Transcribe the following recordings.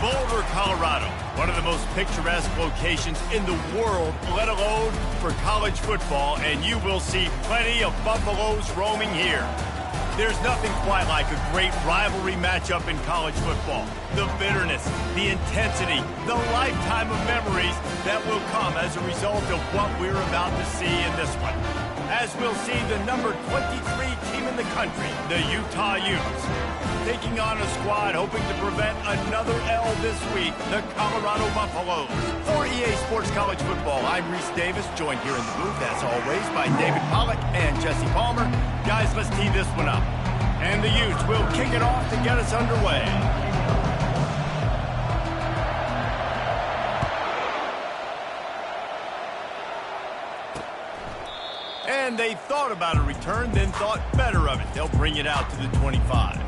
Boulder, Colorado, one of the most picturesque locations in the world, let alone for college football, and you will see plenty of Buffaloes roaming here. There's nothing quite like a great rivalry matchup in college football. The bitterness, the intensity, the lifetime of memories that will come as a result of what we're about to see in this one. As we'll see the number 23 team in the country, the Utah Utes, taking on a squad hoping to prevent another L this week, the Colorado Buffaloes. For EA Sports College Football, I'm Reese Davis, joined here in the booth, as always, by David Pollack and Jesse Palmer. Guys, let's tee this one up. And the Utes will kick it off to get us underway. And they thought about a return, then thought better of it. They'll bring it out to the 25.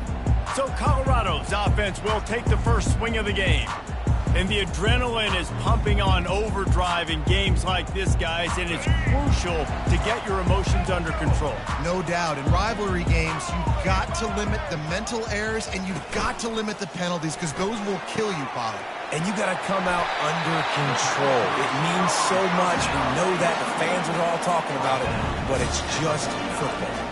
So Colorado's offense will take the first swing of the game. And the adrenaline is pumping on overdrive in games like this, guys, and it's crucial to get your emotions under control. No doubt. In rivalry games, you've got to limit the mental errors, and you've got to limit the penalties, because those will kill you, Pollard. And you got to come out under control. It means so much. We know that. The fans are all talking about it, but it's just football.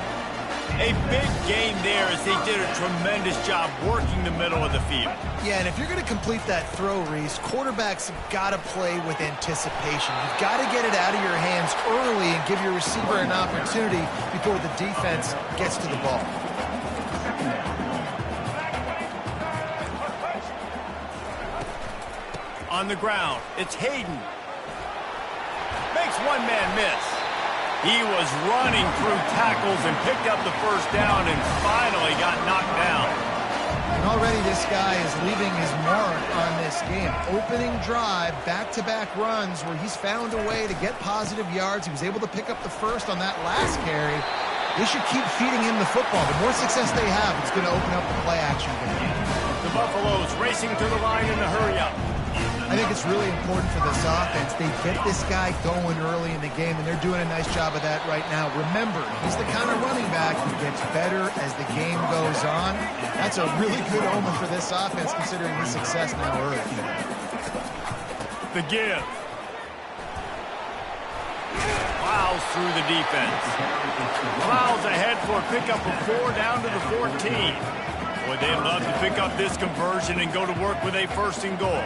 A big gain there as they did a tremendous job working the middle of the field. Yeah, and if you're going to complete that throw, Reese, quarterbacks have got to play with anticipation. You've got to get it out of your hands early and give your receiver an opportunity before the defense gets to the ball. On the ground, it's Hayden. Makes one man miss. He was running through tackles and picked up the first down and finally got knocked down. And already this guy is leaving his mark on this game. Opening drive, back-to-back runs where he's found a way to get positive yards. He was able to pick up the first on that last carry. They should keep feeding him the football. The more success they have, it's going to open up the play-action game. The Buffaloes racing to the line in the hurry-up. I think it's really important for this offense. They get this guy going early in the game, and they're doing a nice job of that right now. Remember, he's the kind of running back who gets better as the game goes on. That's a really good omen for this offense, considering his success now early. The give. Plows through the defense. Plows ahead for a pickup of 4 down to the 14. Boy, they'd love to pick up this conversion and go to work with a first and goal.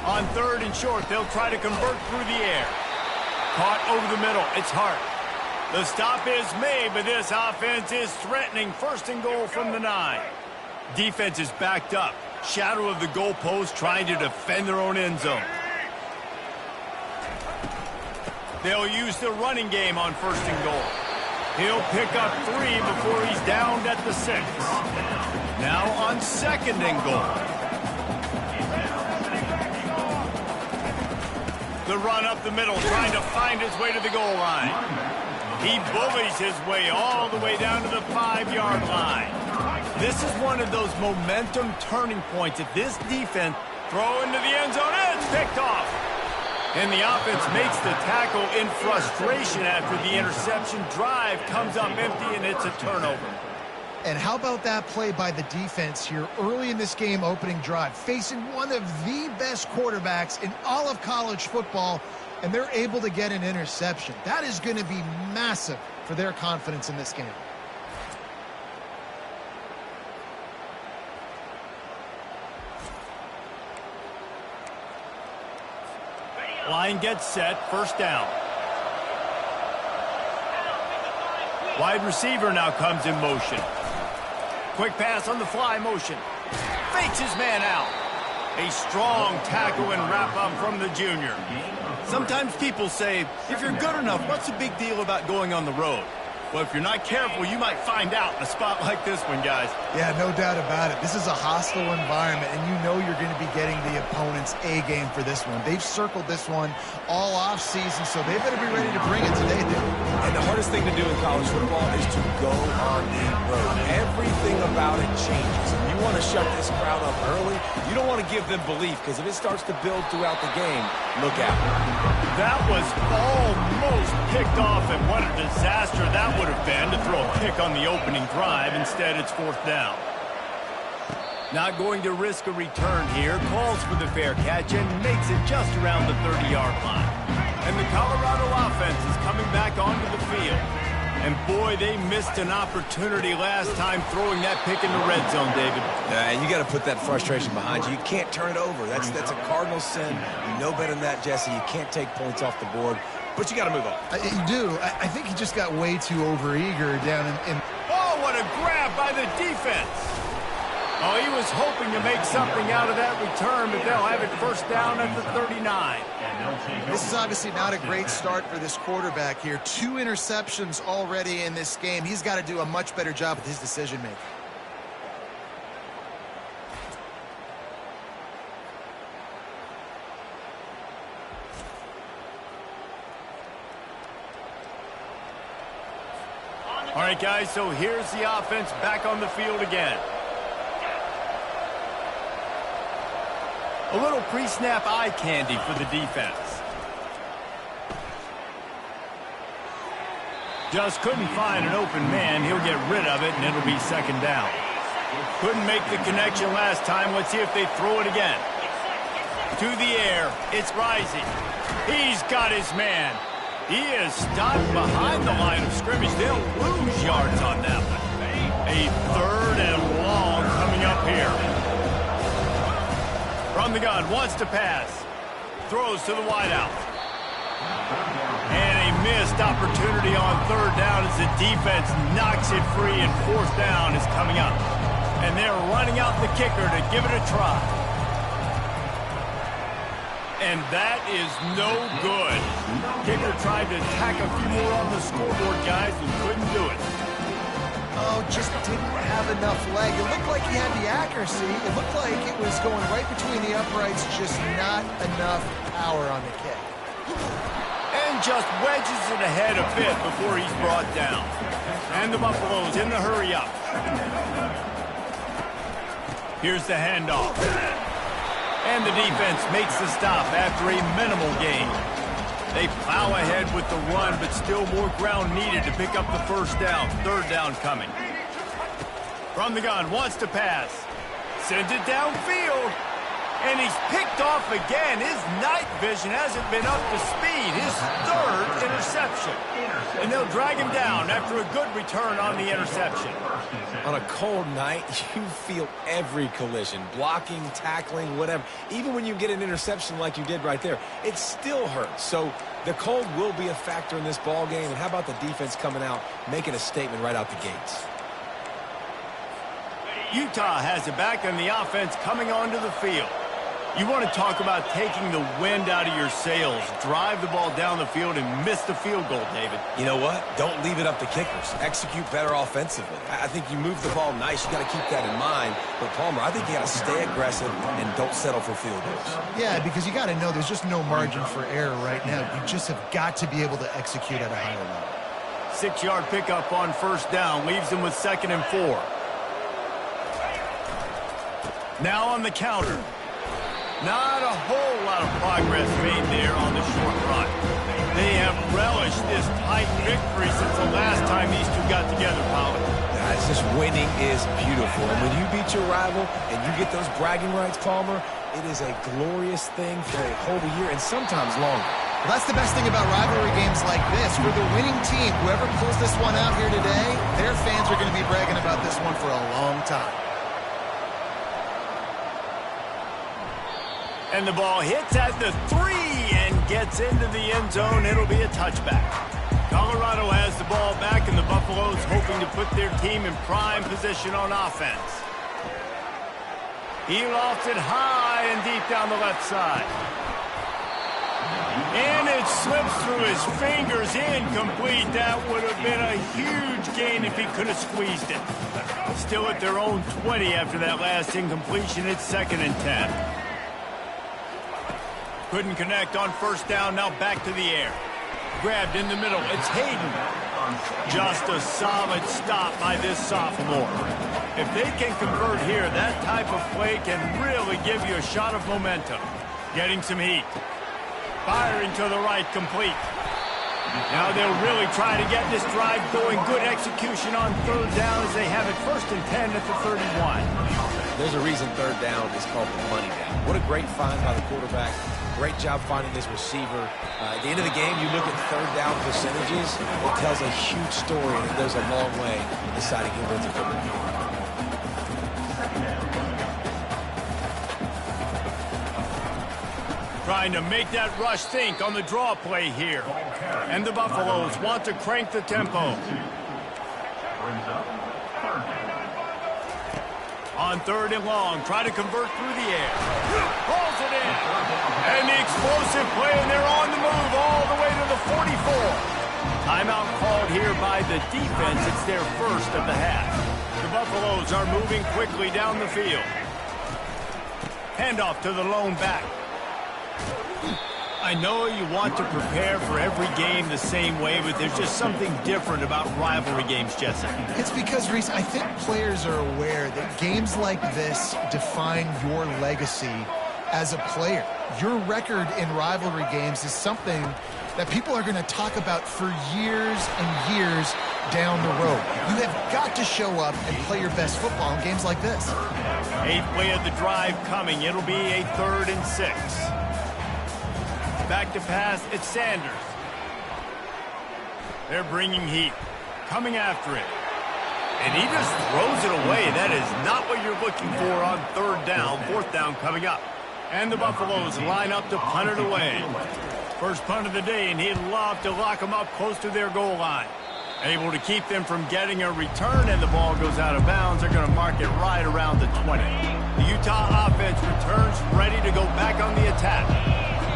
On 3rd and short, they'll try to convert through the air. Caught over the middle. It's Hart. The stop is made, but this offense is threatening 1st and goal from the 9. Defense is backed up. Shadow of the goalpost trying to defend their own end zone. They'll use the running game on 1st and goal. He'll pick up 3 before he's downed at the 6. Now on 2nd and goal. The run up the middle, trying to find his way to the goal line. He bullies his way all the way down to the 5-yard line. This is one of those momentum turning points. If this defense throw into the end zone, it's picked off. And the offense makes the tackle in frustration after the interception. Drive comes up empty, and it's a turnover. And how about that play by the defense here early in this game, opening drive, facing one of the best quarterbacks in all of college football, and they're able to get an interception. That is going to be massive for their confidence in this game. Line gets set, 1st down. Wide receiver now comes in motion. Quick pass on the fly motion. Fakes his man out. A strong tackle and wrap-up from the junior. Sometimes people say, if you're good enough, what's the big deal about going on the road? Well, if you're not careful, you might find out in a spot like this one, guys. Yeah, no doubt about it. This is a hostile environment, and you know you're going to be getting the opponent's A-game for this one. They've circled this one all off-season, so they better be ready to bring it today, dude. And the hardest thing to do in college football is to go on the road. Everything about it changes. If you want to shut this crowd up early, you don't want to give them belief, because if it starts to build throughout the game, look out. That was almost picked off, and what a disaster that would have been to throw a pick on the opening drive. Instead, it's 4th down. Not going to risk a return here. Calls for the fair catch and makes it just around the 30-yard line. And the Colorado offense is coming back onto the field. And boy, they missed an opportunity last time throwing that pick in the red zone, David. And you got to put that frustration behind you. You can't turn it over. That's a cardinal sin. You know better than that, Jesse. You can't take points off the board, but you got to move on. You do. I think he just got way too overeager down in... Oh, what a grab by the defense. Oh, he was hoping to make something out of that return, but they'll have it first down at the 39. This is obviously not a great start for this quarterback here. 2 interceptions already in this game. He's got to do a much better job with his decision-making. All right, guys, so here's the offense back on the field again. A little pre-snap eye candy for the defense. Just couldn't find an open man. He'll get rid of it, and it'll be second down. Couldn't make the connection last time. Let's see if they throw it again. To the air. It's rising. He's got his man. He is stopped behind the line of scrimmage. They'll lose yards on that one. A third and long coming up here. From the gun, wants to pass. Throws to the wideout. And a missed opportunity on third down as the defense knocks it free, and fourth down is coming up. And they're running out the kicker to give it a try. And that is no good. Kicker tried to tack a few more on the scoreboard, guys, and couldn't do it. Oh, just didn't have enough leg. It looked like he had the accuracy. It looked like it was going right between the uprights, just not enough power on the kick. And just wedges it ahead a bit before he's brought down. And the Buffaloes in the hurry up. Here's the handoff. And the defense makes the stop after a minimal gain. They plow ahead with the run, but still more ground needed to pick up the first down. Third down coming. From the gun, wants to pass. Sends it downfield. And he's picked off again. His night vision hasn't been up to speed. His third interception. And they'll drag him down after a good return on the interception. On a cold night, you feel every collision. Blocking, tackling, whatever. Even when you get an interception like you did right there, it still hurts. So the cold will be a factor in this ball game. And how about the defense coming out, making a statement right out the gates? Utah has it back, and the offense coming onto the field. You want to talk about taking the wind out of your sails. Drive the ball down the field and miss the field goal, David. You know what? Don't leave it up to kickers. Execute better offensively. I think you move the ball nice. You got to keep that in mind. But, Palmer, I think you got to stay aggressive and don't settle for field goals. Yeah, because you got to know there's just no margin for error right now. You just have got to be able to execute at a higher level. 6-yard pickup on first down. Leaves them with 2nd and 4. Now on the counter. Not a whole lot of progress made there on the short run. They have relished this tight victory since the last time these two got together, Pollard. Guys, this winning is beautiful. And when you beat your rival and you get those bragging rights, Palmer, it is a glorious thing for a whole year and sometimes longer. Well, that's the best thing about rivalry games like this. For the winning team, whoever pulls this one out here today, their fans are going to be bragging about this one for a long time. And the ball hits at the 3 and gets into the end zone. It'll be a touchback. Colorado has the ball back, and the Buffaloes hoping to put their team in prime position on offense. He lofts it high and deep down the left side. And it slips through his fingers, incomplete. That would have been a huge gain if he could have squeezed it. Still at their own 20 after that last incompletion. It's 2nd and 10. Couldn't connect on first down, now back to the air. Grabbed in the middle, it's Hayden. Just a solid stop by this sophomore. If they can convert here, that type of play can really give you a shot of momentum. Getting some heat. Firing to the right, complete. Now they'll really try to get this drive going. Good execution on third down as they have it 1st and 10 at the 31. There's a reason third down is called the money down. What a great find by the quarterback. Great job finding this receiver. At the end of the game, you look at third down percentages. It tells a huge story, and it goes a long way in deciding who wins a football game. Trying to make that rush think on the draw play here. And the Buffaloes want to crank the tempo. On 3rd and long, try to convert through the air. Pulls it in. And the explosive play, and they're on the move all the way to the 44. Timeout called here by the defense. It's their first of the half. The Buffaloes are moving quickly down the field. Handoff to the lone back. I know you want to prepare for every game the same way, but there's just something different about rivalry games, Jesse. It's because, Reese, I think players are aware that games like this define your legacy as a player. Your record in rivalry games is something that people are going to talk about for years and years down the road. You have got to show up and play your best football in games like this. 8th play of the drive coming. It'll be a 3rd and 6. Back to pass, it's Sanders. They're bringing heat. Coming after it. And he just throws it away. That is not what you're looking for on 3rd down. 4th down coming up. And the Buffaloes line up to punt it away. First punt of the day, and he'd love to lock them up close to their goal line. Able to keep them from getting a return, and the ball goes out of bounds. They're going to mark it right around the 20. The Utah offense returns ready to go back on the attack.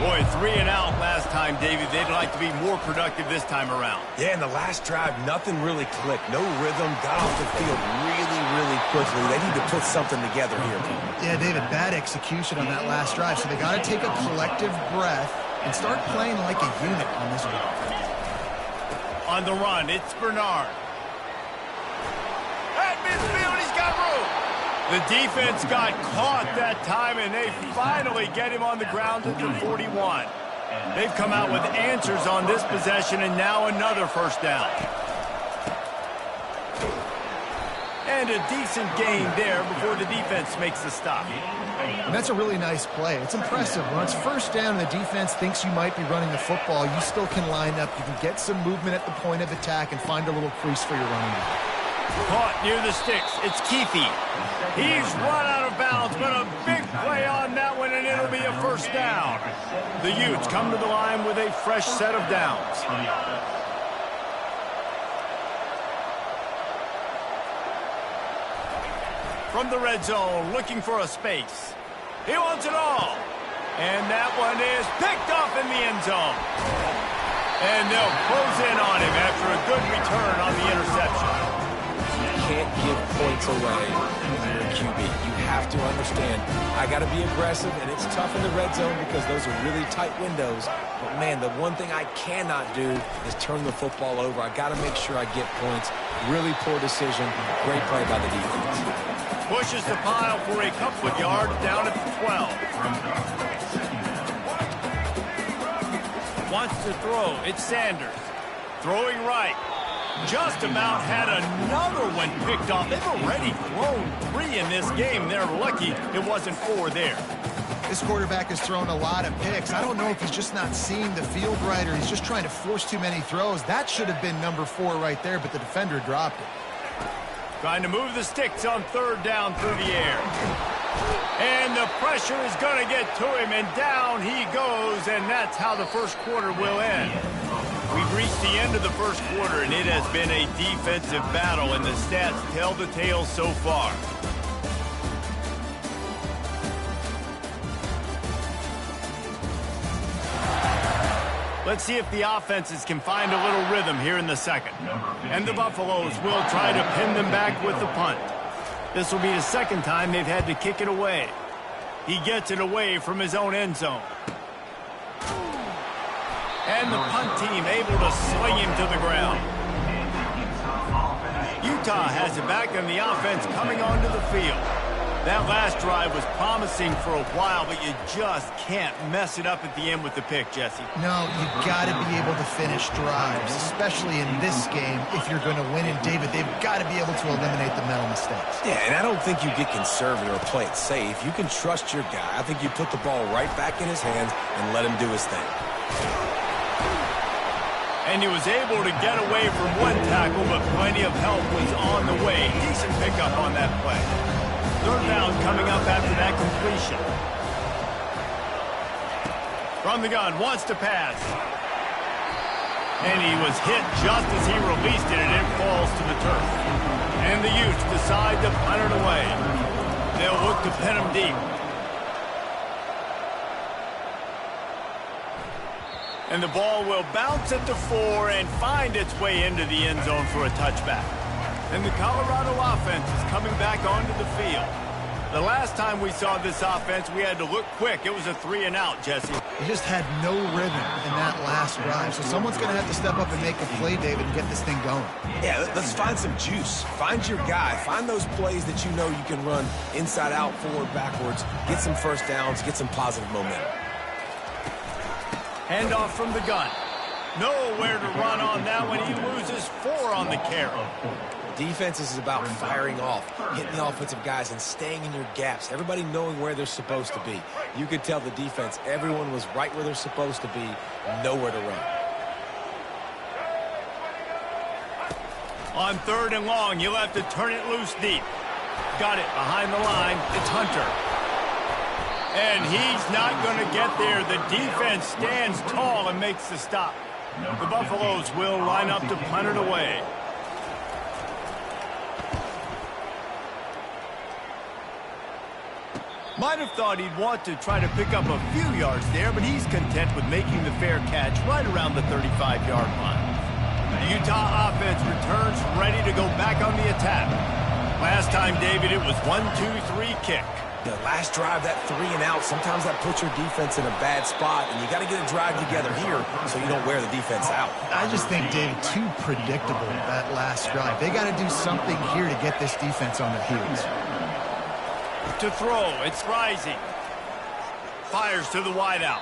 Boy, 3 and out last time, David. They'd like to be more productive this time around. Yeah, in the last drive, nothing really clicked. No rhythm, got off the field really, really quickly. They need to put something together here. Yeah, David, bad execution on that last drive. So they got to take a collective breath and start playing like a unit on this one. On the run, it's Bernard. At midfield, he's got room. The defense got caught that time, and they finally get him on the ground at the 41. They've come out with answers on this possession, and now another 1st down. And a decent gain there before the defense makes the stop. And that's a really nice play. It's impressive. When it's 1st down and the defense thinks you might be running the football, you still can line up. You can get some movement at the point of attack and find a little crease for your running back. Caught near the sticks. It's Keefe. He's run out of bounds, but a big play on that one, and it'll be a 1st down. The Utes come to the line with a fresh set of downs. From the red zone, looking for a space. He wants it all. And that one is picked off in the end zone. And they'll close in on him after a good return on the interception. Can't give points away when you're a QB. You have to understand, I got to be aggressive, and it's tough in the red zone because those are really tight windows. But, man, the one thing I cannot do is turn the football over. I got to make sure I get points. Really poor decision. Great play by the defense. Pushes the pile for a couple of yards down at the 12. Wants to throw. It's Sanders. Throwing right. Just about had another one picked off. They've already thrown 3 in this game. They're lucky it wasn't 4 there. This quarterback has thrown a lot of picks. I don't know if he's just not seeing the field right or he's just trying to force too many throws. That should have been number 4 right there, but the defender dropped it. Trying to move the sticks on 3rd down through the air. And the pressure is going to get to him, and down he goes, and that's how the 1st quarter will end. We've reached the end of the 1st quarter, and it has been a defensive battle, and the stats tell the tale so far. Let's see if the offenses can find a little rhythm here in the 2nd. And the Buffaloes will try to pin them back with the punt. This will be the 2nd time they've had to kick it away. He gets it away from his own end zone. And the punt team able to sling him to the ground. Utah has it back, and the offense coming onto the field. That last drive was promising for a while, but you just can't mess it up at the end with the pick, Jesse. No, you've got to be able to finish drives, especially in this game. If you're going to win, and David, they've got to be able to eliminate the mental mistakes. Yeah, and I don't think you get conservative or play it safe. You can trust your guy. I think you put the ball right back in his hands and let him do his thing. And he was able to get away from one tackle, but plenty of help was on the way. Decent pickup on that play. Third down coming up after that completion. From the gun, wants to pass. And he was hit just as he released it, and it falls to the turf. And the Utes decide to punt it away. They'll look to pin him deep. And the ball will bounce at the 4 and find its way into the end zone for a touchback. And the Colorado offense is coming back onto the field. The last time we saw this offense, we had to look quick. It was a 3-and-out, Jesse. They just had no rhythm in that last drive. So someone's going to have to step up and make a play, David, and get this thing going. Yeah, let's find some juice. Find your guy. Find those plays that you know you can run inside out, forward, backwards. Get some first downs. Get some positive momentum. Handoff from the gun. Nowhere to run on that one. He loses 4 on the carry. Defense is about firing off, hitting the offensive guys, and staying in your gaps. Everybody knowing where they're supposed to be. You could tell the defense, everyone was right where they're supposed to be, nowhere to run. On 3rd and long, you'll have to turn it loose deep. Got it behind the line. It's Hunter. And he's not going to get there. The defense stands tall and makes the stop. The Buffaloes will line up to punt it away. Might have thought he'd want to try to pick up a few yards there, but he's content with making the fair catch right around the 35-yard line. The Utah offense returns ready to go back on the attack. Last time, David, it was 1-2-3 kick. The last drive, that 3-and-out, sometimes that puts your defense in a bad spot, and you got to get a drive together here so you don't wear the defense out. I just think, David, too predictable that last drive. They got to do something here to get this defense on their heels. To throw, it's rising. Fires to the wideout.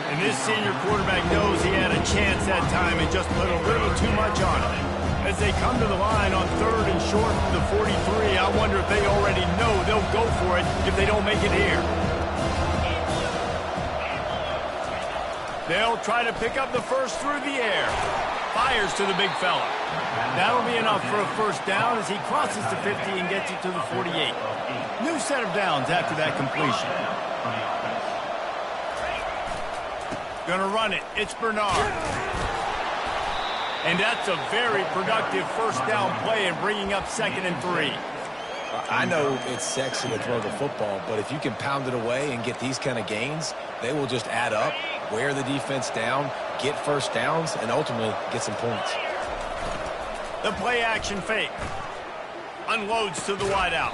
And this senior quarterback knows he had a chance that time and just put a little too much on it. As they come to the line on 3rd and short from the 43, I wonder if they already know they'll go for it if they don't make it here. They'll try to pick up the first through the air. Fires to the big fella. That'll be enough for a first down as he crosses the 50 and gets it to the 48. New set of downs after that completion. Gonna run it. It's Bernard. And that's a very productive first down play and bringing up 2nd and 3. I know it's sexy to throw the football, but if you can pound it away and get these kind of gains, they will just add up, wear the defense down, get first downs, and ultimately get some points. The play action fake. Unloads to the wideout.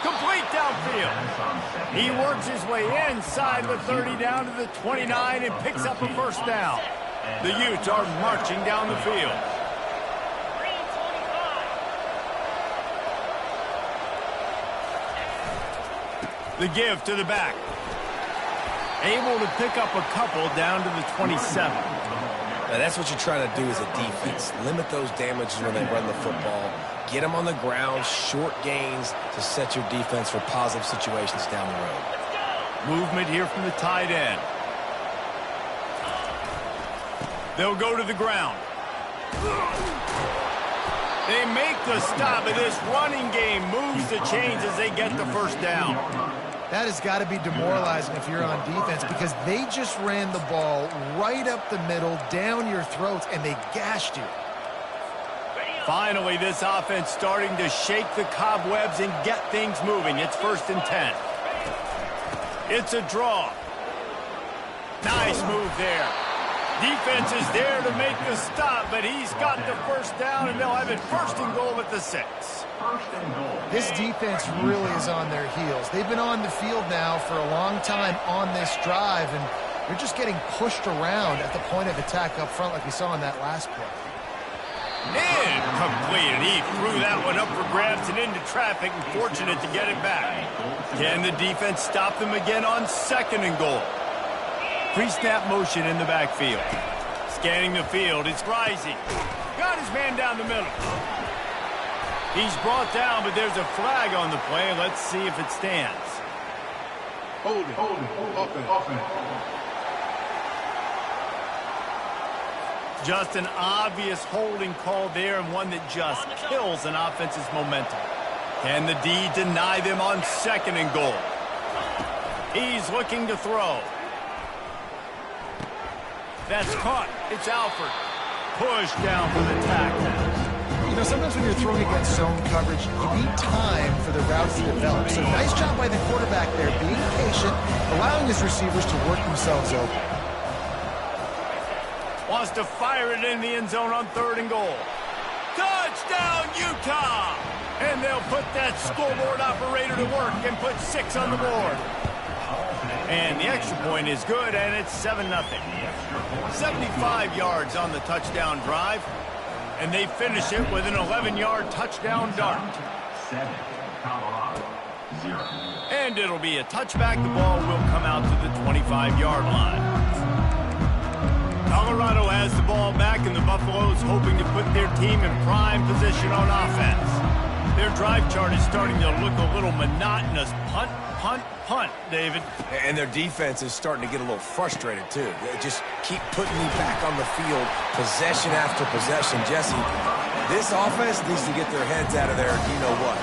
Complete downfield. He works his way inside the 30 down to the 29 and picks up a first down. The Utes are marching down the field. The give to the back. Able to pick up a couple down to the 27. Now that's what you're trying to do as a defense. Limit those damages when they run the football. Get them on the ground, short gains to set your defense for positive situations down the road. Movement here from the tight end. They'll go to the ground. They make the stop, and this running game moves the chains as they get the first down. That has got to be demoralizing if you're on defense because they just ran the ball right up the middle, down your throats, and they gashed you. Finally, this offense starting to shake the cobwebs and get things moving. It's 1st and 10. It's a draw. Nice move there. Defense is there to make the stop, but he's got the first down, and they'll have it 1st and goal at the 6. This defense really is on their heels. They've been on the field now for a long time on this drive, and they're just getting pushed around at the point of attack up front like we saw in that last play. Incomplete, and he threw that one up for grabs and into traffic, and fortunate to get it back. Can the defense stop them again on 2nd and goal? Pre-snap motion in the backfield. Scanning the field, it's rising. Got his man down the middle. He's brought down, but there's a flag on the play. Let's see if it stands. Hold it. Offense. Just an obvious holding call there, and one that just kills an offense's momentum. Can the D deny them on 2nd and goal? He's looking to throw. That's caught. It's Alford. Push down for the tackle. You know, sometimes when you're throwing against zone coverage, you need time for the routes to develop. So nice job by the quarterback there, being patient, allowing his receivers to work themselves open. Wants to fire it in the end zone on 3rd and goal. Touchdown, Utah! And they'll put that scoreboard operator to work and put 6 on the board. And the extra point is good, and it's 7-0. 75 yards on the touchdown drive, and they finish it with an 11-yard touchdown dart. And it'll be a touchback. The ball will come out to the 25-yard line. Colorado has the ball back, and the Buffaloes hoping to put their team in prime position on offense. Their drive chart is starting to look a little monotonous. Punt, punt, punt, David. And their defense is starting to get a little frustrated, too. They just keep putting me back on the field, possession after possession. Jesse, this offense needs to get their heads out of there, you-know-what.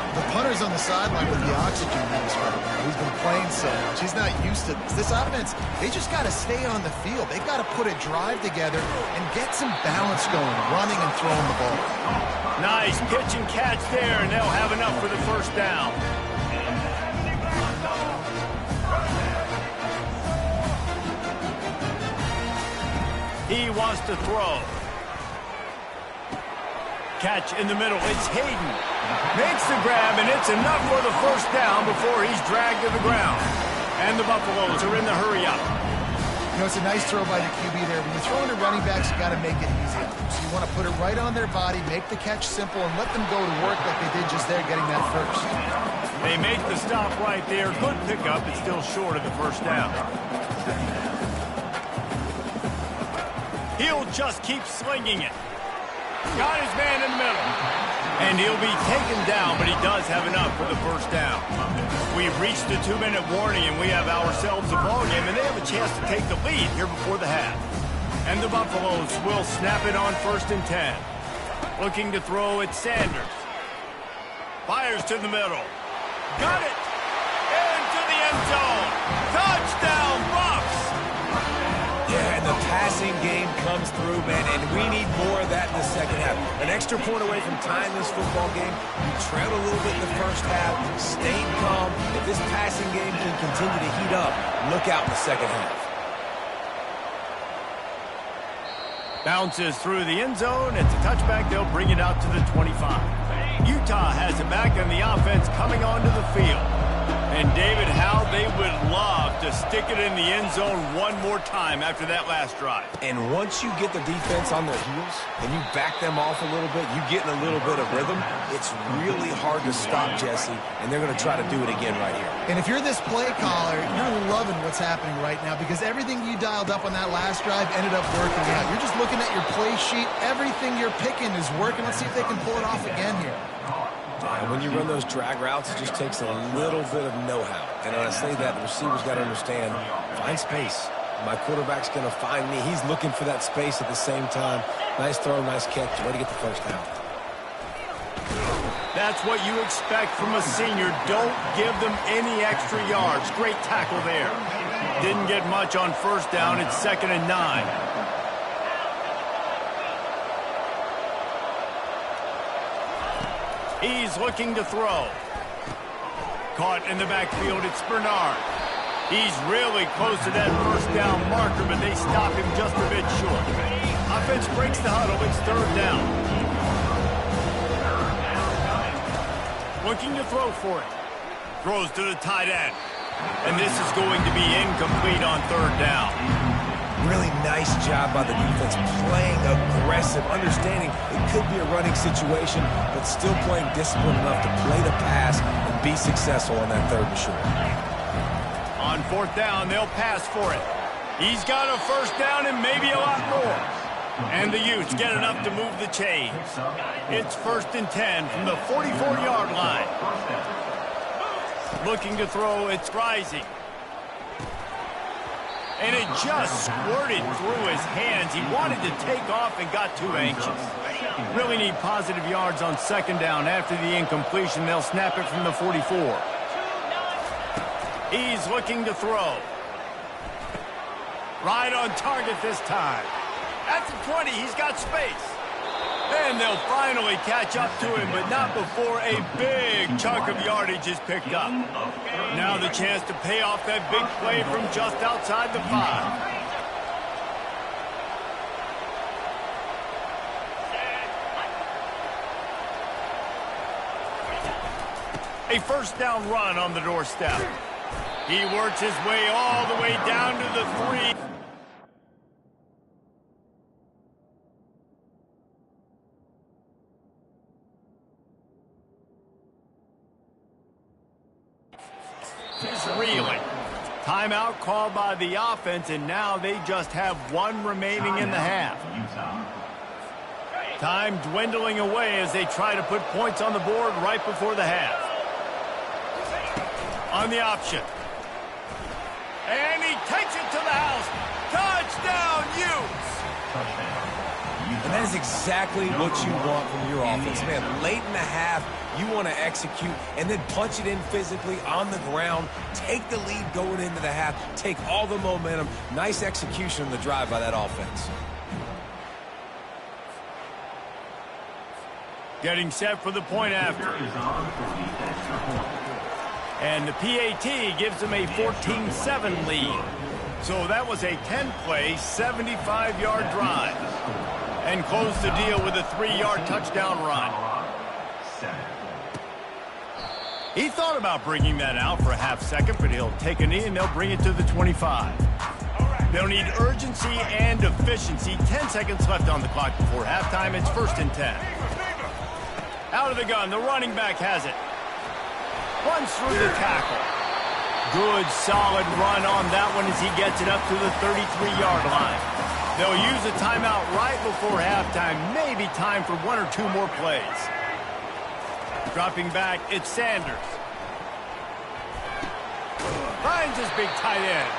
The punter's on the sideline with the oxygen mask right now. He's been playing so much. He's not used to this. This offense, they just got to stay on the field. They've got to put a drive together and get some balance going, running and throwing the ball. Nice pitch and catch there, and they'll have enough for the 1st down. He wants to throw. Catch in the middle. It's Hayden. Makes the grab, and it's enough for the 1st down before he's dragged to the ground. And the Buffaloes are in the hurry-up. You know, it's a nice throw by the QB there. When you're throwing to running backs, you got to make it easy. So you want to put it right on their body, make the catch simple, and let them go to work like they did just there, getting that 1st. They make the stop right there. Good pickup. It's still short of the 1st down. He'll just keep slinging it. Got his man in the middle. And he'll be taken down, but he does have enough for the 1st down. We've reached the 2-minute warning, and we have ourselves a ball game, and they have a chance to take the lead here before the half. And the Buffaloes will snap it on 1st and 10. Looking to throw at Sanders. Fires to the middle. Got it! Into the end zone. Touchdown, Buffs! Yeah, and the passing game comes through, man, and we need more of that in the 2nd half. An extra point away from tying this football game. You trailed a little bit in the 1st half, stayed calm. If this passing game can continue to heat up, look out in the 2nd half. Bounces through the end zone. It's a touchback. They'll bring it out to the 25. Utah has it back, and the offense coming onto the field. And David, how they would love to stick it in the end zone one more time after that last drive. And once you get the defense on their heels and you back them off a little bit, you get in a little bit of rhythm, it's really hard to stop, Jesse, and they're going to try to do it again right here. And if you're this play caller, you're loving what's happening right now because everything you dialed up on that last drive ended up working out. You're just looking at your play sheet. Everything you're picking is working. Let's see if they can pull it off again here. And when you run those drag routes, it just takes a little bit of know-how. And when I say that, the receiver's got to understand, find space. My quarterback's going to find me. He's looking for that space at the same time. Nice throw, nice catch. Way to get the 1st down. That's what you expect from a senior. Don't give them any extra yards. Great tackle there. Didn't get much on 1st down. It's 2nd and 9. He's looking to throw. Caught in the backfield, it's Bernard. He's really close to that 1st down marker, but they stop him just a bit short. Offense breaks the huddle, it's 3rd down. Looking to throw for it. Throws to the tight end. And this is going to be incomplete on 3rd down. really nice job by the defense playing aggressive, understanding it could be a running situation, but still playing disciplined enough to play the pass and be successful on that third and short. On fourth down, they'll pass for it. He's got a first down and maybe a lot more. And the Utes get enough to move the chains. It's 1st and 10 from the 44-yard line. Looking to throw, it's rising. And it just squirted through his hands. He wanted to take off and got too anxious. Really need positive yards on 2nd down. After the incompletion, they'll snap it from the 44. He's looking to throw. Right on target this time. At the 20, he's got space. And they'll finally catch up to him, but not before a big chunk of yardage is picked up. Now the chance to pay off that big play from just outside the 5. A first down run on the doorstep. He works his way all the way down to the 3. Reeling. Timeout called by the offense, and now they just have 1 remaining in the half. Time dwindling away as they try to put points on the board right before the half. On the option. And he takes it to the house. Touchdown, Utes! And that is exactly what you want from your offense. Man, late in the half, you want to execute and then punch it in physically on the ground. Take the lead going into the half. Take all the momentum. Nice execution on the drive by that offense. Getting set for the point after. And the PAT gives them a 14-7 lead. So that was a 10-play, 75-yard drive. And close the deal with a 3-yard touchdown run. He thought about bringing that out for a half second, but he'll take a knee and they'll bring it to the 25. They'll need urgency and efficiency. 10 seconds left on the clock before halftime. It's 1st and 10. Out of the gun, the running back has it. Runs through the tackle. Good, solid run on that one as he gets it up to the 33-yard line. They'll use a timeout right before halftime. Maybe time for 1 or 2 more plays. Dropping back, it's Sanders. Finds his big tight end.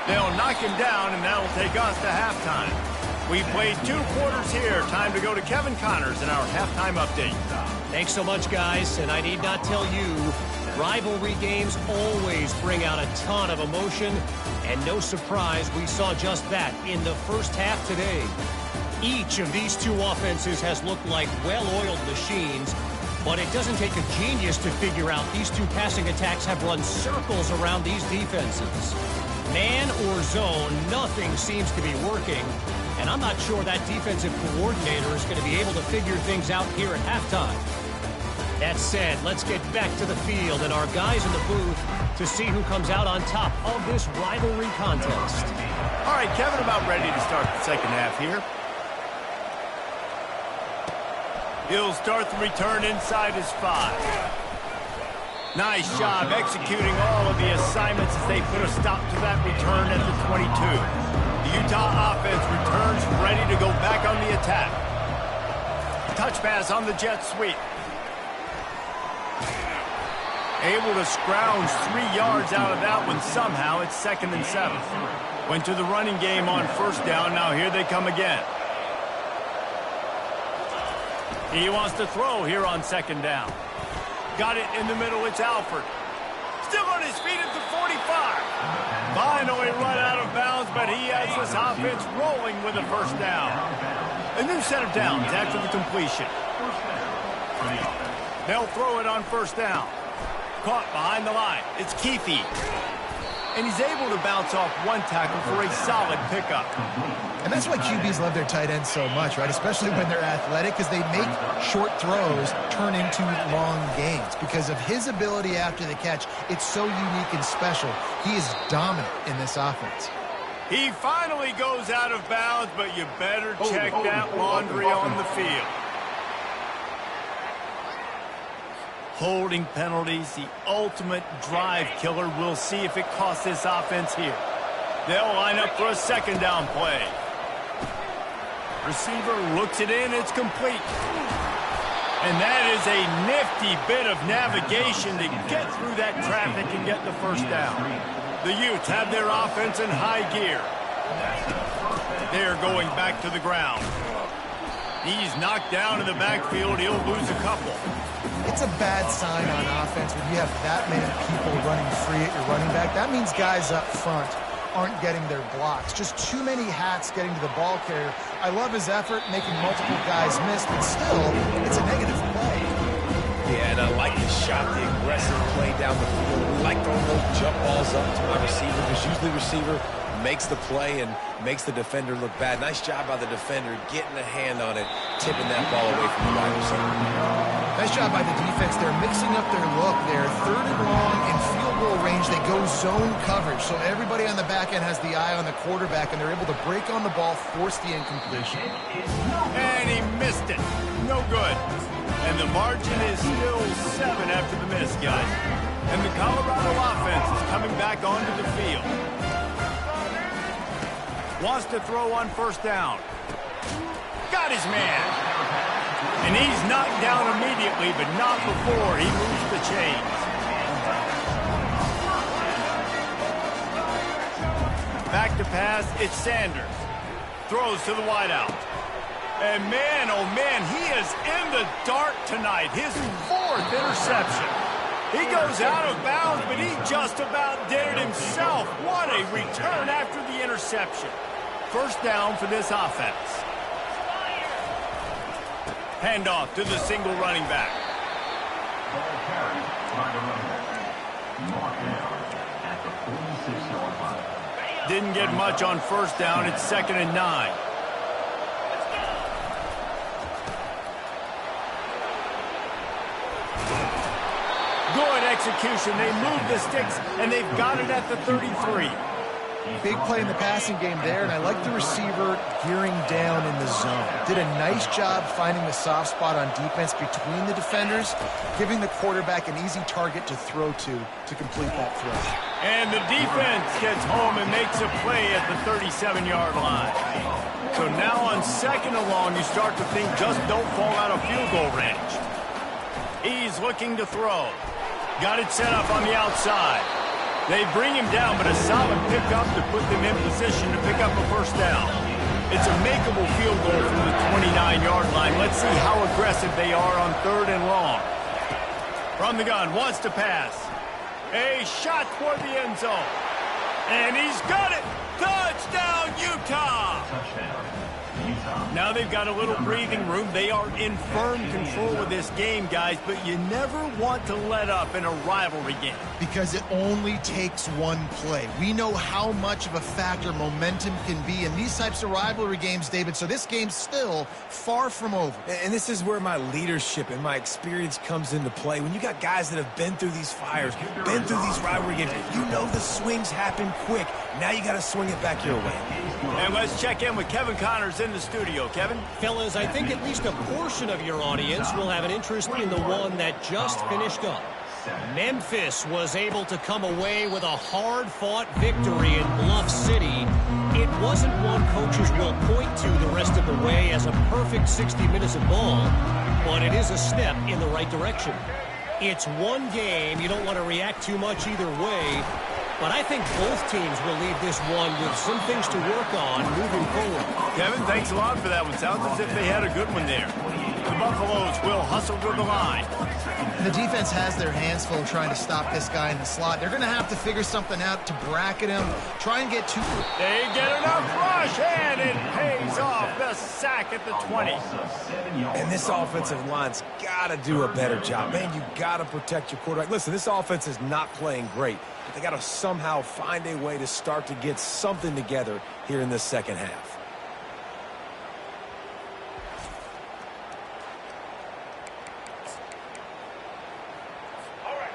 They'll knock him down, and that'll take us to halftime. We played 2 quarters here. Time to go to Kevin Connors in our halftime update. Thanks so much, guys. And I need not tell you, rivalry games always bring out a ton of emotion. And no surprise, we saw just that in the first half today. Each of these 2 offenses has looked like well-oiled machines. But it doesn't take a genius to figure out these 2 passing attacks have run circles around these defenses. Man or zone, nothing seems to be working. And I'm not sure that defensive coordinator is going to be able to figure things out here at halftime. That said, let's get back to the field and our guys in the booth to see who comes out on top of this rivalry contest. All right, Kevin, about ready to start the second half here. He'll start the return inside his 5. Nice job executing all of the assignments as they put a stop to that return at the 22. The Utah offense returns ready to go back on the attack. Touch pass on the jet sweep. Able to scrounge 3 yards out of that one somehow. It's 2nd and 7. Went to the running game on 1st down. Now here they come again. He wants to throw here on 2nd down. Got it in the middle. It's Alford. Still on his feet at the 45. Finally run out of bounds, but he has this offense rolling with a 1st down. A new set of downs after the completion. They'll throw it on 1st down. Caught behind the line. It's Keefe. And he's able to bounce off 1 tackle for a solid pickup. And that's why QBs love their tight ends so much, right? Especially when they're athletic, because they make short throws turn into long gains. Because of his ability after the catch, it's so unique and special. He is dominant in this offense. He finally goes out of bounds, but you better check that laundry on the field. Holding penalties, the ultimate drive killer. We'll see if it costs this offense here. They'll line up for a second down play. Receiver looks it in. It's complete. And that is a nifty bit of navigation to get through that traffic and get the first down. The Utes have their offense in high gear. They're going back to the ground. He's knocked down in the backfield. He'll lose a couple. It's a bad sign on offense when you have that many people running free at your running back. That means guys up front aren't getting their blocks. Just too many hats getting to the ball carrier. I love his effort, making multiple guys miss, but still, it's a negative play. Yeah, and I like the shot, the aggressive play down the field. We like throwing those jump balls up to my receiver because usually the receiver makes the play and makes the defender look bad. Nice job by the defender getting a hand on it, tipping that ball away from the wide receiver. Nice job by the defense. They're mixing up their look there. 3rd and long in field goal range. They go zone coverage. So everybody on the back end has the eye on the quarterback, and they're able to break on the ball, force the incompletion. And he missed it. No good. And the margin is still 7 after the miss, guys. And the Colorado offense is coming back onto the field. Wants to throw on first down. Got his man. And he's knocked down immediately, but not before he moves the chains. Back to pass, it's Sanders. Throws to the wideout. And man, oh man, he is in the dark tonight. His 4th interception. He goes out of bounds, but he just about did it himself. What a return after the interception. First down for this offense. Handoff to the single running back. Didn't get much on first down. It's 2nd and 9. Good execution. They move the sticks, and they've got it at the 33. Big play in the passing game there, and I like the receiver gearing down in the zone. Did a nice job finding the soft spot on defense between the defenders, giving the quarterback an easy target to throw to complete that throw. And the defense gets home and makes a play at the 37-yard line. So now on 2nd and long, you start to think just don't fall out of field goal range. He's looking to throw. Got it set up on the outside. They bring him down, but a solid pickup to put them in position to pick up a first down. It's a makeable field goal from the 29-yard line. Let's see how aggressive they are on 3rd and long. From the gun, wants to pass. A shot toward the end zone. And he's got it. Touchdown, Utah. Touchdown. Now they've got a little breathing room. They are in firm control of this game, guys, but you never want to let up in a rivalry game. Because it only takes one play. We know how much of a factor momentum can be in these types of rivalry games, David, so this game's still far from over. And this is where my leadership and my experience comes into play. When you got guys that have been through these fires, been through these rivalry games, you know the swings happen quick. Now you got to swing it back your way. And let's check in with Kevin Connors in the studio. Kevin? Fellas, I think at least a portion of your audience will have an interest in the one that just finished up. Memphis was able to come away with a hard-fought victory in Bluff City. It wasn't one coaches will point to the rest of the way as a perfect 60 minutes of ball, but it is a step in the right direction. It's one game. You don't want to react too much either way, but I think both teams will leave this one with some things to work on moving forward. Kevin, thanks a lot for that one. Sounds as if they had a good one there. The Buffaloes will hustle to the line. And the defense has their hands full trying to stop this guy in the slot. They're going to have to figure something out to bracket him, try and get two. They get enough rush, and it pays off. The sack at the 20. And this offensive line's got to do a better job. Man, you got to protect your quarterback. Listen, this offense is not playing great, but they got to somehow find a way to start to get something together here in the second half.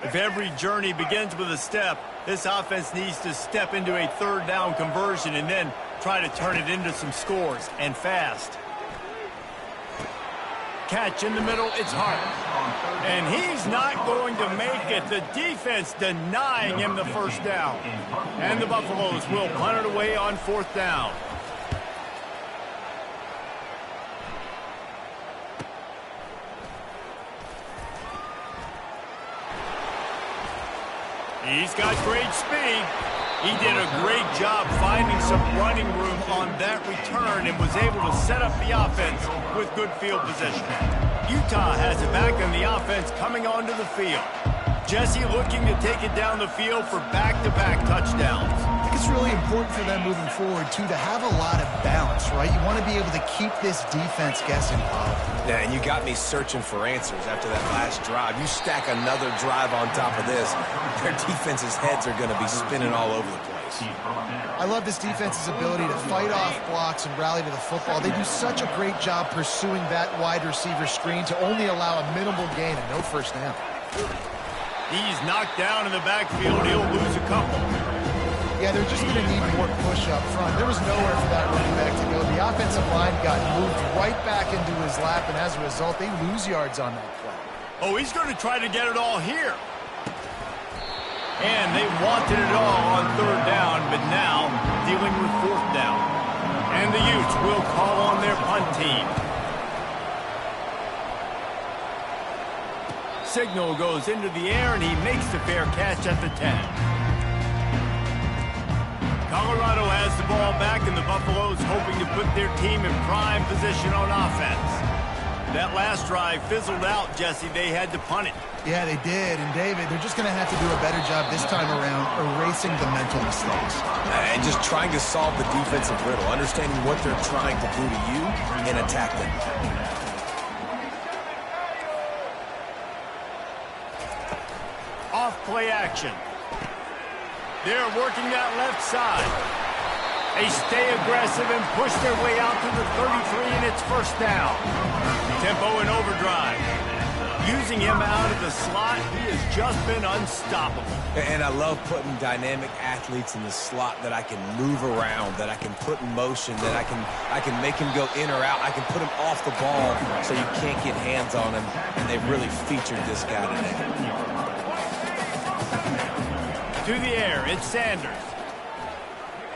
If every journey begins with a step, this offense needs to step into a third down conversion and then try to turn it into some scores, and fast. Catch in the middle, it's Hart. And he's not going to make it. The defense denying him the first down. And the Buffaloes will punt it away on fourth down. He's got great speed. He did a great job finding some running room on that return and was able to set up the offense with good field position. Utah has it back in the offense coming onto the field. Jesse looking to take it down the field for back-to-back touchdowns. I think it's really important for them moving forward, too, to have a lot of balance, right? You want to be able to keep this defense guessing, Paul. Yeah, and you got me searching for answers after that last drive. You stack another drive on top of this, their defense's heads are going to be spinning all over the place. I love this defense's ability to fight off blocks and rally to the football. They do such a great job pursuing that wide receiver screen to only allow a minimal gain and no first down. He's knocked down in the backfield. He'll lose a couple. Yeah, they're just going to need more push up front. There was nowhere for that running back to go. The offensive line got moved right back into his lap, and as a result, they lose yards on that play. Oh, he's going to try to get it all here. And they wanted it all on third down, but now dealing with fourth down. And the Utes will call on their punt team. Signal goes into the air, and he makes the fair catch at the 10. Colorado has the ball back, and the Buffaloes hoping to put their team in prime position on offense. That last drive fizzled out, Jesse. They had to punt it. Yeah, they did. And, David, they're just going to have to do a better job this time around erasing the mental mistakes. And just trying to solve the defensive riddle, understanding what they're trying to do to you and attack them. Off play action. They're working that left side. They stay aggressive and push their way out to the 33, and it's first down. Tempo and overdrive. Using him out of the slot, he has just been unstoppable. And I love putting dynamic athletes in the slot that I can move around, that I can put in motion, that I can make him go in or out. I can put him off the ball so you can't get hands on him, and they've really featured this guy today. To the air, it's Sanders.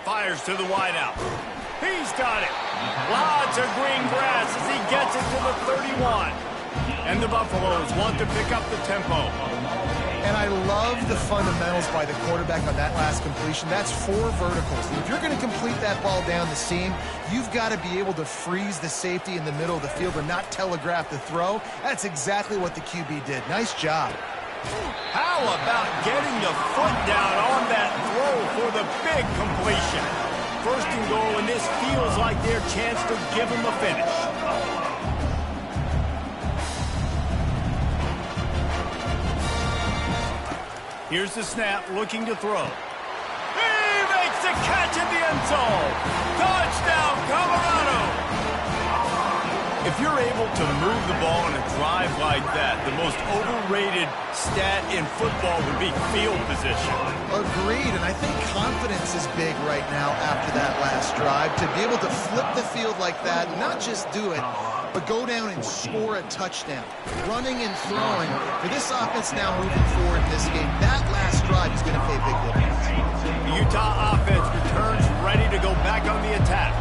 Fires to the wideout. He's got it. Lots of green grass as he gets it to the 31. And the Buffaloes want to pick up the tempo. And I love the fundamentals by the quarterback on that last completion. That's 4 verticals. And if you're going to complete that ball down the seam, you've got to be able to freeze the safety in the middle of the field and not telegraph the throw. That's exactly what the QB did. Nice job. How about getting the foot down on that throw for the big completion? First and goal, and this feels like their chance to give him a finish. Here's the snap, looking to throw. He makes the catch in the end zone. Touchdown, Colorado! If you're able to move the ball in a drive like that, the most overrated stat in football would be field position. Agreed, and I think confidence is big right now after that last drive. To be able to flip the field like that, not just do it, but go down and score a touchdown. Running and throwing. For this offense now moving forward in this game, that last drive is going to pay big dividends. The Utah offense returns ready to go back on the attack.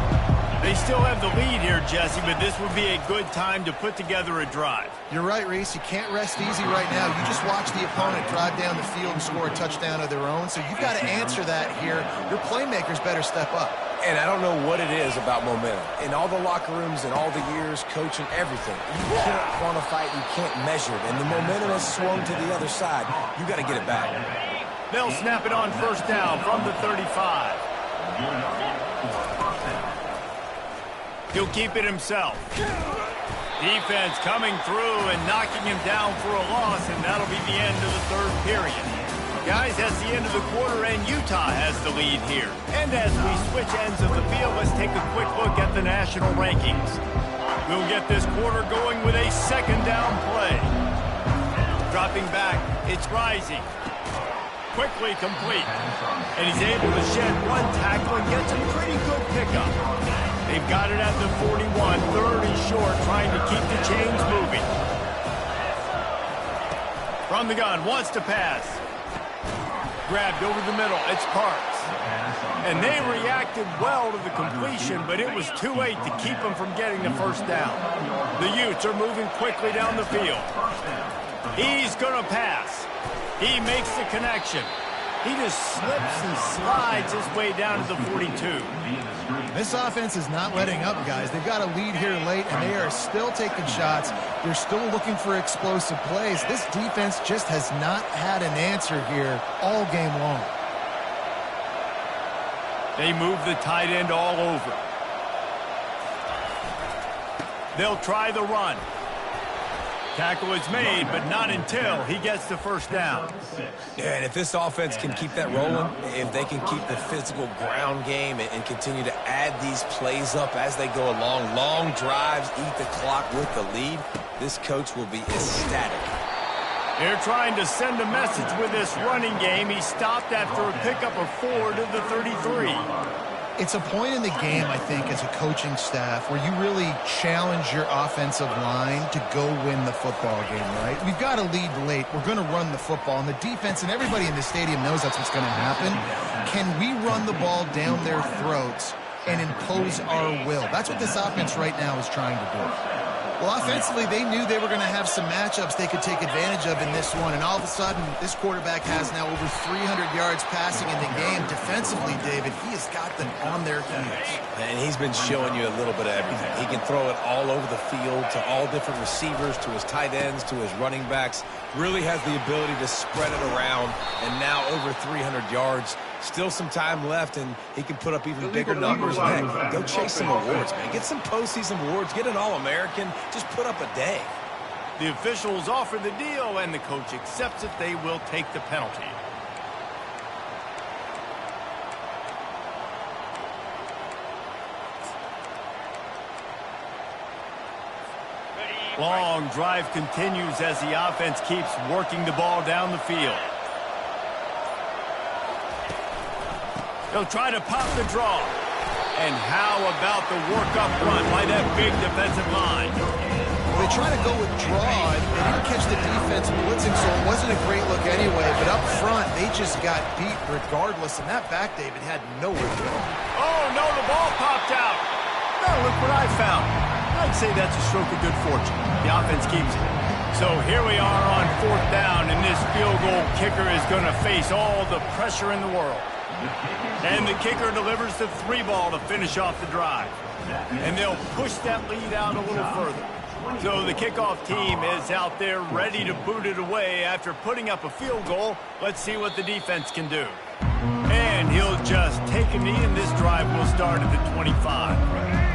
They still have the lead here, Jesse, but this would be a good time to put together a drive. You're right, Reese. You can't rest easy right now. You just watch the opponent drive down the field and score a touchdown of their own, so you've got to answer that here. Your playmakers better step up. And I don't know what it is about momentum. In all the locker rooms and all the years, coaching, everything, you can't quantify it, you can't measure it. And the momentum has swung to the other side. You got to get it back. They'll snap it on first down from the 35. He'll keep it himself. Defense coming through and knocking him down for a loss, and that'll be the end of the third period. Guys, that's the end of the quarter, and Utah has the lead here. And as we switch ends of the field, let's take a quick look at the national rankings. We'll get this quarter going with a second down play. Dropping back It's rising. Quickly complete. And he's able to shed one tackle and gets a pretty good pickup. They've got it at the 41, third and short, trying to keep the chains moving. From the gun, wants to pass. Grabbed over the middle, it's Parks. And they reacted well to the completion, but it was too late to keep them from getting the first down. The Utes are moving quickly down the field. He's going to pass. He makes the connection. He just slips and slides his way down to the 42. This offense is not letting up, guys. They've got a lead here late, and they are still taking shots. They're still looking for explosive plays. This defense just has not had an answer here all game long. They move the tight end all over. They'll try the run. Tackle is made, but not until he gets the first down. Yeah, and if this offense can keep that rolling, if they can keep the physical ground game and continue to add these plays up as they go along, long drives, eat the clock with the lead, this coach will be ecstatic. They're trying to send a message with this running game. He stopped after a pickup of 4 to the 33. It's a point in the game, I think, as a coaching staff where you really challenge your offensive line to go win the football game, right? We've got a lead late. We're going to run the football, and the defense and everybody in the stadium knows that's what's going to happen. Can we run the ball down their throats and impose our will? That's what this offense right now is trying to do. Well, offensively, they knew they were going to have some matchups they could take advantage of in this one, and all of a sudden, this quarterback has now over 300 yards passing in the game. Defensively, David, he has got them on their heels. And he's been showing you a little bit of everything. He can throw it all over the field to all different receivers, to his tight ends, to his running backs. Really has the ability to spread it around, and now over 300 yards. Still some time left, and he can put up even bigger numbers. Heck, go chase some awards, man. Get some postseason awards. Get an All-American. Just put up a day. The officials offer the deal, and the coach accepts it. They will take the penalty. Long drive continues as the offense keeps working the ball down the field. They'll try to pop the draw. And how about the work-up run by that big defensive line? Well, they try to go with draw, and they didn't catch the defense blitzing, so it wasn't a great look anyway. But up front, they just got beat regardless, and that back, David, had nowhere to go. Oh, no, the ball popped out. Now look what I found. I'd say that's a stroke of good fortune. The offense keeps it. So here we are on 4th down, and this field goal kicker is going to face all the pressure in the world. And the kicker delivers the 3-ball to finish off the drive. And they'll push that lead out a little further. So the kickoff team is out there ready to boot it away after putting up a field goal. Let's see what the defense can do. And he'll just take a knee, and this drive will start at the 25.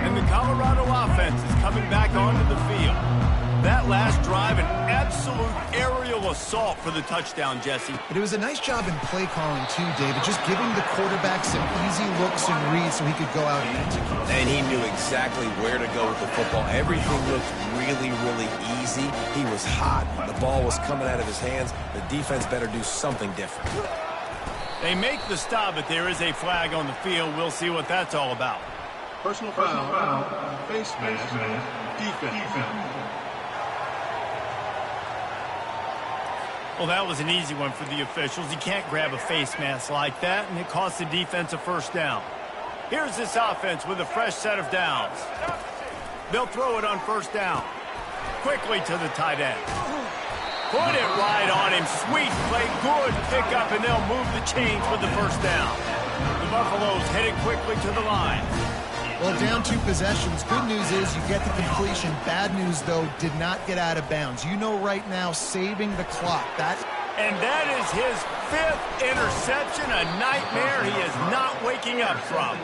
And the Colorado offense is coming back onto the field. That last drive, an absolute aerial assault for the touchdown, Jesse. But it was a nice job in play calling, too, David, just giving the quarterback some easy looks and reads so he could go out and execute. And he knew exactly where to go with the football. Everything looked really, really easy. He was hot. The ball was coming out of his hands. The defense better do something different. They make the stop, but there is a flag on the field. We'll see what that's all about. Personal foul, face mask, defense. Well, that was an easy one for the officials. You can't grab a face mask like that, and it costs the defense a first down. Here's this offense with a fresh set of downs. They'll throw it on 1st down. Quickly to the tight end. Put it right on him. Sweet play, good pickup, and they'll move the chains with the 1st down. The Buffaloes headed quickly to the line. Well, down 2 possessions. Good news is you get the completion. Bad news, though, did not get out of bounds. You know right now, saving the clock. And that is his 5th interception, a nightmare he is not waking up from.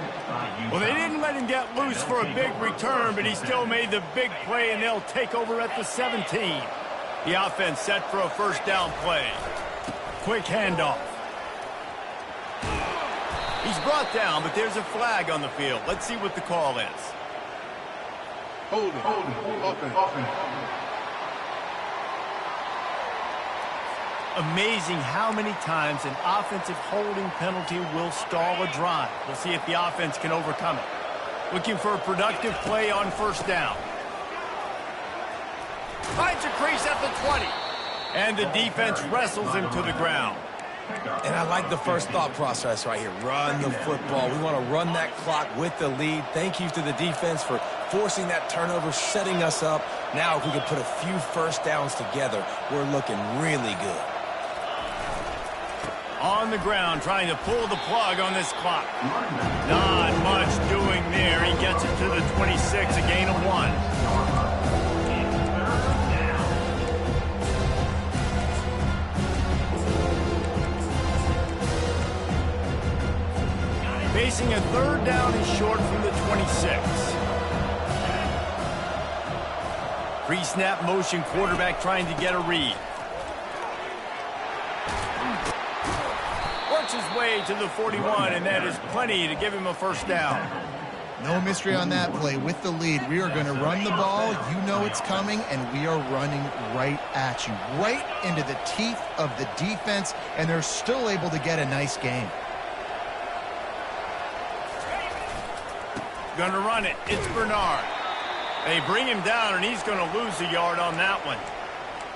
Well, they didn't let him get loose for a big return, but he still made the big play, and they'll take over at the 17. The offense set for a 1st down play. Quick handoff. He's brought down, but there's a flag on the field. Let's see what the call is. Hold it, offense. amazing how many times an offensive holding penalty will stall a drive. We'll see if the offense can overcome it. Looking for a productive play on first down. Finds a crease at the 20. And the defense wrestles him to the ground. And I like the first thought process right here. Run the football. We want to run that clock with the lead. Thank you to the defense for forcing that turnover, setting us up. Now if we can put a few first downs together, we're looking really good. On the ground, trying to pull the plug on this clock. Not much doing there. He gets it to the 26, a gain of 1. Facing a third down and short from the 26. Pre-snap motion, quarterback trying to get a read. Works his way to the 41, and that is plenty to give him a first down. No mystery on that play. With the lead, we are going to run the ball. You know it's coming, and we are running right at you, right into the teeth of the defense, and they're still able to get a nice game. Going to run it. It's Bernard. They bring him down, and he's going to lose a yard on that one.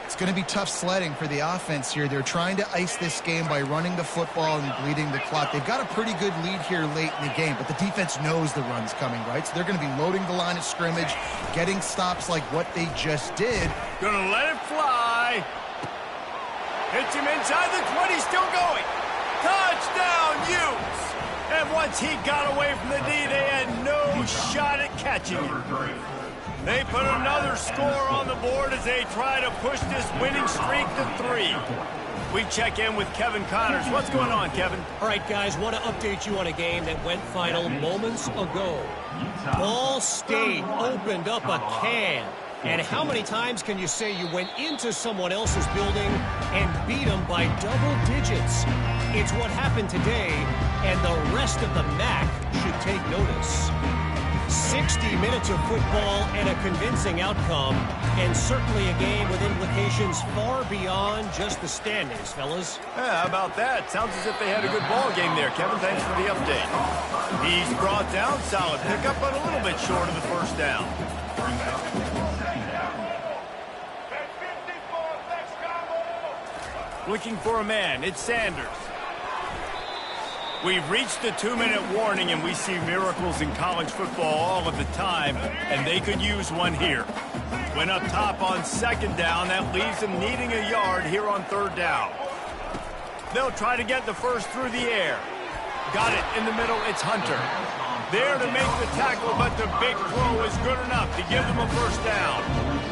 It's going to be tough sledding for the offense here. They're trying to ice this game by running the football and bleeding the clock. They've got a pretty good lead here late in the game, but the defense knows the run's coming, right? So they're going to be loading the line of scrimmage, getting stops like what they just did. Going to let it fly. Hits him inside the 20, still going. Touchdown, Utes! And once he got away from the D, they had no shot at catching him. They put another score on the board as they try to push this winning streak to 3. We check in with Kevin Connors. What's going on, Kevin? All right, guys, want to update you on a game that went final moments ago. Ball State opened up a can. And how many times can you say you went into someone else's building and beat them by double digits? It's what happened today, and the rest of the MAC should take notice. 60 minutes of football and a convincing outcome, and certainly a game with implications far beyond just the standings, fellas. Yeah, how about that? Sounds as if they had a good ball game there, Kevin. Thanks for the update. He's brought down, solid pickup, but a little bit short of the first down. Looking for a man. It's Sanders. We've reached the 2-minute warning, and we see miracles in college football all of the time, and they could use one here. Went up top on second down. That leaves them needing a yard here on third down. They'll try to get the first through the air. Got it in the middle. It's Hunter. There to make the tackle, but the big throw is good enough to give them a first down.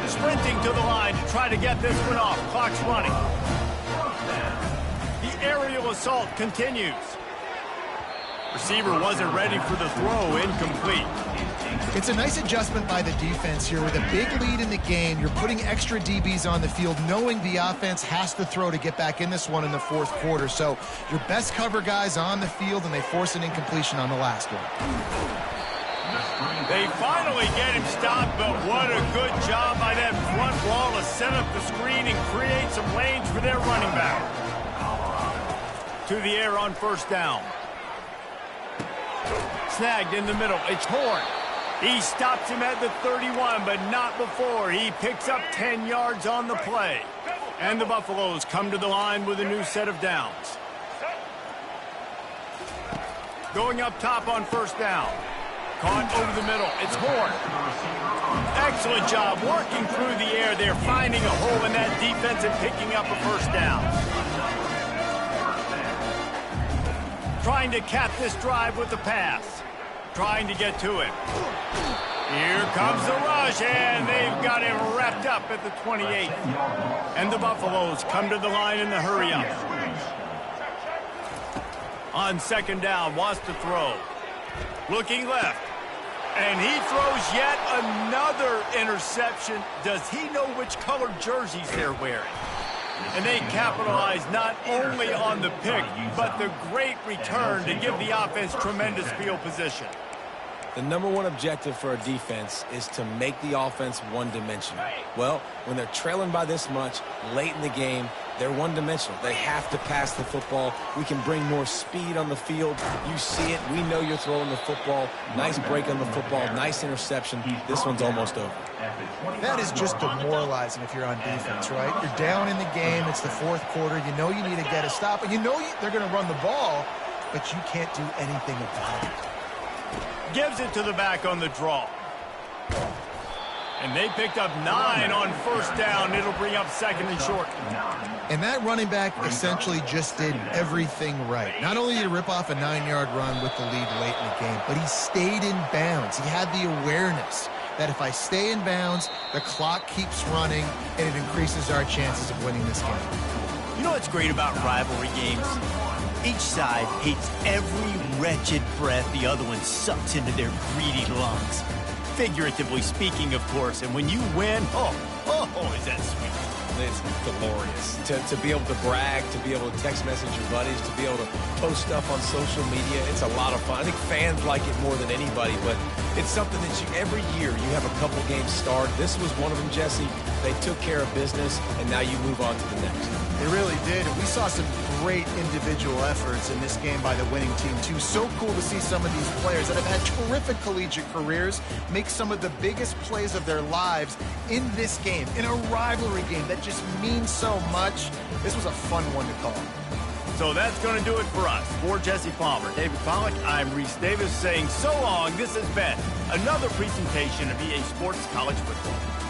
Sprinting to the line to try to get this one off. Clock's running. The aerial assault continues. Receiver wasn't ready for the throw. Incomplete. It's a nice adjustment by the defense here. With a big lead in the game, you're putting extra DBs on the field, knowing the offense has to throw to get back in this one in the fourth quarter. So your best cover guys on the field, and they force an incompletion on the last one. They finally get him stopped, but what a good job by that front wall to set up the screen and create some lanes for their running back. To the air on first down. Snagged in the middle. It's Horn. He stops him at the 31, but not before. He picks up 10 yards on the play. And the Buffaloes come to the line with a new set of downs. Going up top on first down. Caught over the middle. It's Horn. Excellent job working through the air. They're finding a hole in that defense and picking up a first down. Trying to cap this drive with the pass. Trying to get to it. Here comes the rush, and they've got him wrapped up at the 28. And the Buffaloes come to the line in the hurry-up. On second down, wants to throw. Looking left. And he throws yet another interception. Does he know which colored jerseys they're wearing? And they capitalize not only on the pick, but the great return to give the offense tremendous field position. The number one objective for a defense is to make the offense one-dimensional. Well, when they're trailing by this much late in the game, They're one-dimensional. They have to pass the football. We can bring more speed on the field. You see it. We know you're throwing the football. Nice break on the football. Nice interception. This one's almost over. That is just demoralizing if you're on defense, right? You're down in the game. It's the fourth quarter. You know you need to get a stop, and you know they're going to run the ball, but you can't do anything about it. Gives it to the back on the draw. And they picked up 9 on first down. It'll bring up second and short. And that running back essentially just did everything right. Not only did he rip off a 9-yard run with the lead late in the game, but he stayed in bounds. He had the awareness that if I stay in bounds, the clock keeps running, and it increases our chances of winning this game. You know what's great about rivalry games? Each side hates every wretched breath the other one sucks into their greedy lungs. Figuratively speaking, of course, and when you win, oh, is that sweet. It's glorious to be able to brag, to be able to text message your buddies, to be able to post stuff on social media. It's a lot of fun. I think fans like it more than anybody, but it's something that every year you have a couple games start. This was one of them, Jesse. They took care of business, and now you move on to the next. They really did, and we saw some great individual efforts in this game by the winning team, too. So cool to see some of these players that have had terrific collegiate careers make some of the biggest plays of their lives in this game, in a rivalry game that just means so much. This was a fun one to call. So that's going to do it for us. For Jesse Palmer, David Pollack, I'm Reese Davis saying so long. This has been another presentation of EA Sports College Football.